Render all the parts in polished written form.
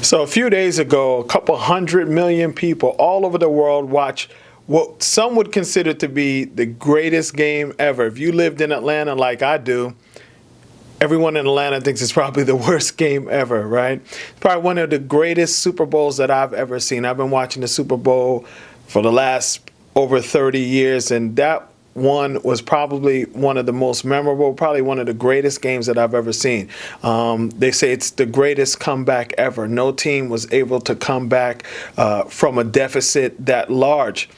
So a few days ago, a couple 100 million people all over the world watched what some would consider to be the greatest game ever. If you lived in Atlanta like I do, everyone in Atlanta thinks it's probably the worst game ever, right? It's probably one of the greatest Super Bowls that I've ever seen. I've been watching the Super Bowl for the last over 30 years, and that one was probably one of the most memorable, probably one of the greatest games that I've ever seen. They say it's the greatest comeback ever. No team was able to come back from a deficit that large.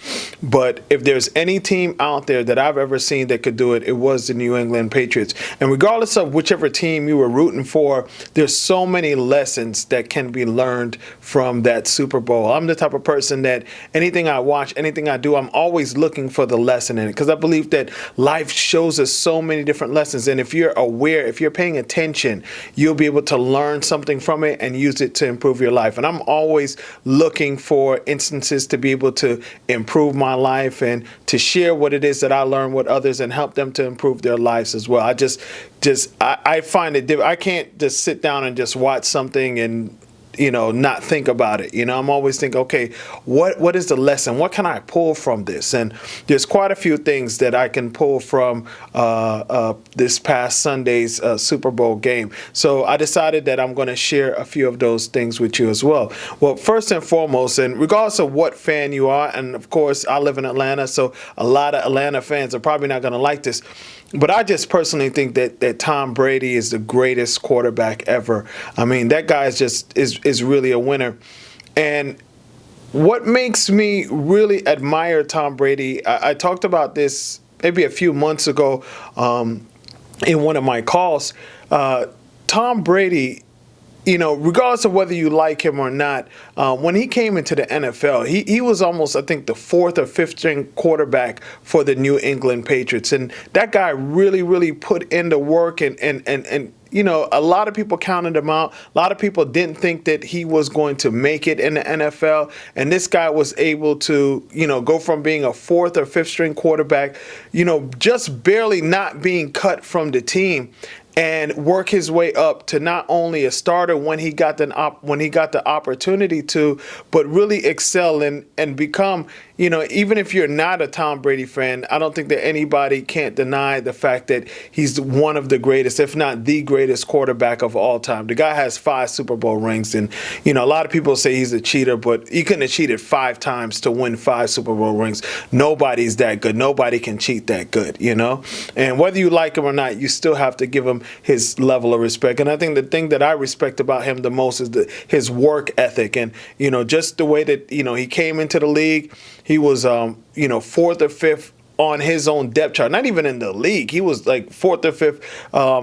But if there's any team out there that I've ever seen that could do it, it was the New England Patriots. And regardless of whichever team you were rooting for, there's so many lessons that can be learned from that Super Bowl. I'm the type of person that anything I watch, anything I do, I'm always looking for the lesson in it, because I believe that life shows us so many different lessons, and if you're aware, if you're paying attention, you'll be able to learn something from it and use it to improve your life. And I'm always looking for instances to be able to improve my life and to share what it is that I learn with others and help them to improve their lives as well. I find it I can't just sit down and just watch something and not think about it. I'm always thinking, okay, what is the lesson? What can I pull from this? And there's quite a few things that I can pull from this past Sunday's Super Bowl game. So I decided that I'm going to share a few of those things with you as well. Well, first and foremost, and regardless of what fan you are, and of course I live in Atlanta, so a lot of Atlanta fans are probably not going to like this, but I just personally think that Tom Brady is the greatest quarterback ever. I mean, that guy is really a winner. And what makes me really admire Tom Brady, I talked about this maybe a few months ago in one of my calls. Tom Brady, regardless of whether you like him or not, when he came into the NFL, he was almost, I think, the fourth or fifth string quarterback for the New England Patriots. And that guy really, really put in the work and a lot of people counted him out. A lot of people didn't think that he was going to make it in the NFL. And this guy was able to, go from being a fourth or fifth string quarterback, just barely not being cut from the team, and work his way up to not only a starter when he got the opportunity to, but really excel and become, even if you're not a Tom Brady fan, I don't think that anybody can't deny the fact that he's one of the greatest, if not the greatest quarterback of all time. The guy has 5 Super Bowl rings, and a lot of people say he's a cheater, but he couldn't have cheated 5 times to win 5 Super Bowl rings. Nobody's that good. Nobody can cheat that good, And whether you like him or not, you still have to give him his level of respect. And I think the thing that I respect about him the most is his work ethic, and just the way that he came into the league. He was fourth or fifth on his own depth chart, not even in the league. He was like fourth or fifth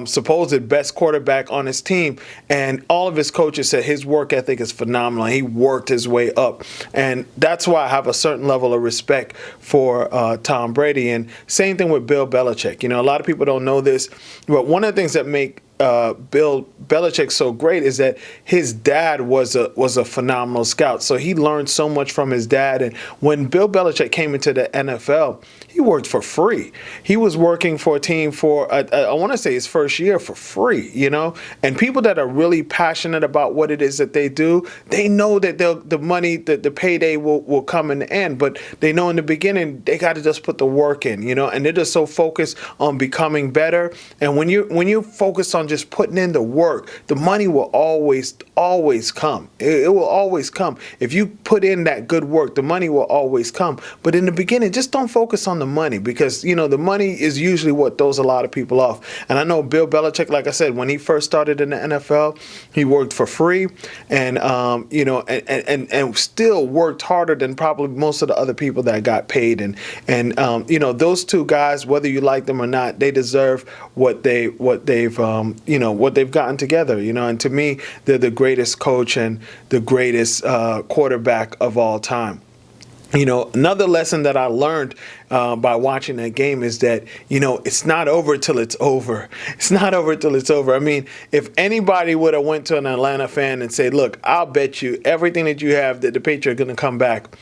supposed best quarterback on his team. And all of his coaches said his work ethic is phenomenal. He worked his way up. And that's why I have a certain level of respect for Tom Brady. And same thing with Bill Belichick. A lot of people don't know this, but one of the things that make Bill Belichick so great is that his dad was a phenomenal scout. So he learned so much from his dad. And when Bill Belichick came into the NFL, he worked for free. He was working for a team for, I want to say his first year for free, And people that are really passionate about what it is that they do, they know that the money, the payday will come in the end. But they know in the beginning, they got to just put the work in, And they're just so focused on becoming better. And when you focus on just putting in the work, the money will always come. It will always come. If you put in that good work, the money will always come. But in the beginning, just don't focus on the money, because the money is usually what throws a lot of people off. And I know Bill Belichick, like I said, when he first started in the NFL, he worked for free, and and still worked harder than probably most of the other people that got paid. And those two guys, whether you like them or not, they deserve what they've gotten together, and to me, they're the greatest coach and the greatest quarterback of all time. Another lesson that I learned by watching that game is that, it's not over till it's over. It's not over till it's over. I mean, if anybody would have went to an Atlanta fan and said, look, I'll bet you everything that you have that the Patriots are going to come back,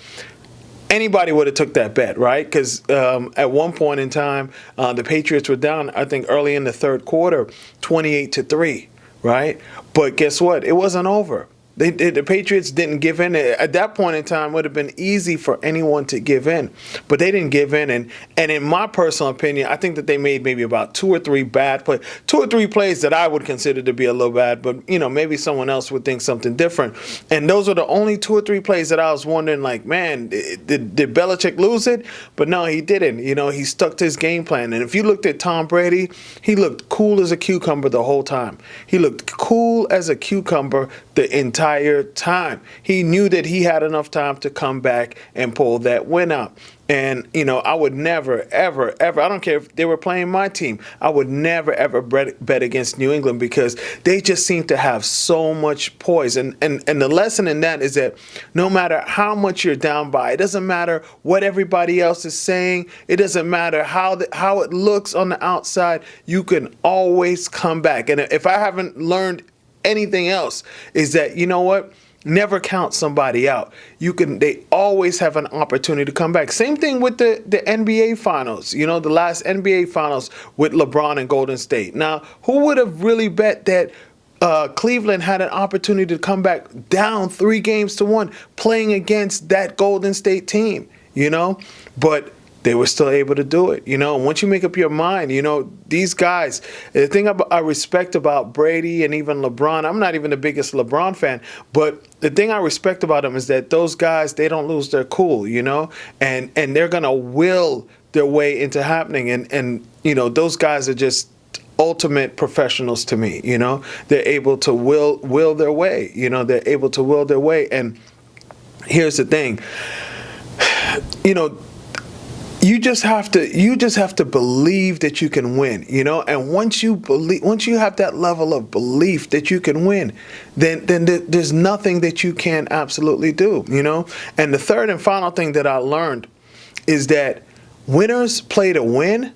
anybody would have took that bet, right? Because at one point in time, the Patriots were down, I think, early in the third quarter, 28-3, right? But guess what? It wasn't over. The Patriots didn't give in. At that point in time, it would have been easy for anyone to give in, but they didn't give in. And in my personal opinion, I think that they made maybe about two or three plays that I would consider to be a little bad. But maybe someone else would think something different. And those are the only two or three plays that I was wondering, like, man, did Belichick lose it? But no, he didn't. He stuck to his game plan. And if you looked at Tom Brady, he looked cool as a cucumber the whole time. He looked cool as a cucumber the entire time. He knew that he had enough time to come back and pull that win out. And, I would never, ever, ever, I don't care if they were playing my team, I would never, ever bet against New England because they just seem to have so much poise. And the lesson in that is that no matter how much you're down by, it doesn't matter what everybody else is saying, it doesn't matter how it looks on the outside, you can always come back. And if I haven't learned anything else, is that, you know what? Never count somebody out. They always have an opportunity to come back. Same thing with the NBA Finals. The last NBA Finals with LeBron and Golden State. Now, who would have really bet that Cleveland had an opportunity to come back down 3-1 playing against that Golden State team? But they were still able to do it, And once you make up your mind, these guys, the thing I respect about Brady and even LeBron, I'm not even the biggest LeBron fan, but the thing I respect about them is that those guys, they don't lose their cool, and they're going to will their way into happening. And those guys are just ultimate professionals to me, They're able to will their way, they're able to will their way. And here's the thing, you just have to believe that you can win, and once you have that level of belief that you can win, then there's nothing that you can absolutely do, And the third and final thing that I learned is that winners play to win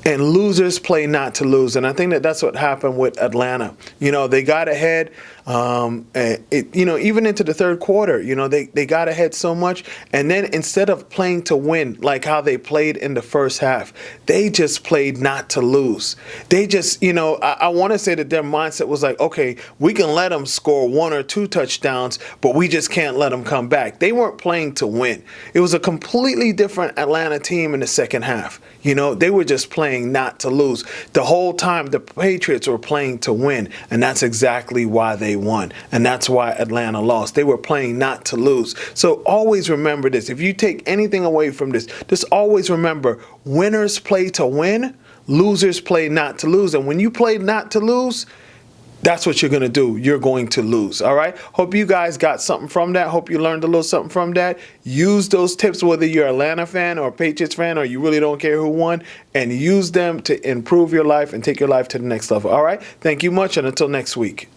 and losers play not to lose. And I think that's what happened with Atlanta. They got ahead, even into the third quarter, they got ahead so much. And then instead of playing to win, like how they played in the first half, they just played not to lose. They just, I want to say that their mindset was like, okay, we can let them score 1 or 2 touchdowns, but we just can't let them come back. They weren't playing to win. It was a completely different Atlanta team in the second half. They were just playing not to lose. The whole time, the Patriots were playing to win, and that's exactly why they won, and that's why Atlanta lost. They were playing not to lose. So always remember this. If you take anything away from this, just always remember, winners play to win, losers play not to lose. And when you play not to lose, that's what you're going to do. You're going to lose. All right. Hope you guys got something from that. Hope you learned a little something from that. Use those tips, whether you're an Atlanta fan or a Patriots fan, or you really don't care who won, and use them to improve your life and take your life to the next level. All right. Thank you much. And until next week.